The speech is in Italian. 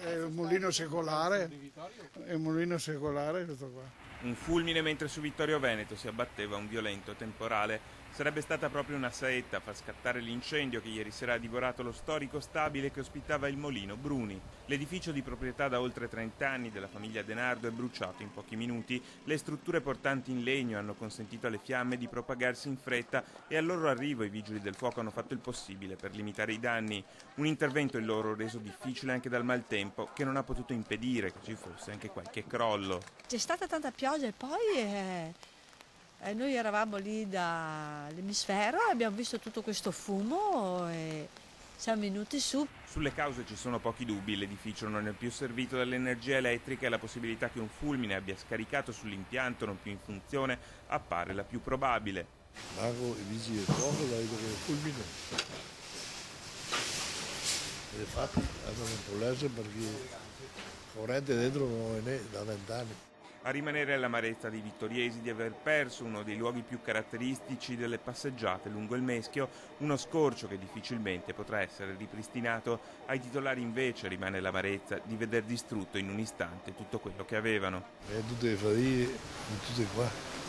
È un mulino secolare, tutto qua. Un fulmine mentre su Vittorio Veneto si abbatteva un violento temporale. Sarebbe stata proprio una saetta a far scattare l'incendio che ieri sera ha divorato lo storico stabile che ospitava il Molino Bruni. L'edificio di proprietà da oltre 30 anni della famiglia Denardo è bruciato in pochi minuti. Le strutture portanti in legno hanno consentito alle fiamme di propagarsi in fretta e al loro arrivo i vigili del fuoco hanno fatto il possibile per limitare i danni. Un intervento il loro reso difficile anche dal maltempo che non ha potuto impedire che ci fosse anche qualche crollo. C'è stata tanta pioggia e poi noi eravamo lì dall'emisfero e abbiamo visto tutto questo fumo e siamo venuti su. Sulle cause ci sono pochi dubbi, l'edificio non è più servito dall'energia elettrica e la possibilità che un fulmine abbia scaricato sull'impianto non più in funzione appare la più probabile. Mago i vigili del fuoco da vedere il fulmine. E infatti hanno un problema perché corrente dentro non è da 20 anni. A rimanere è l'amarezza dei vittoriesi di aver perso uno dei luoghi più caratteristici delle passeggiate lungo il Meschio, uno scorcio che difficilmente potrà essere ripristinato. Ai titolari invece rimane l'amarezza di veder distrutto in un istante tutto quello che avevano. E tutte le famiglie, tutte qua.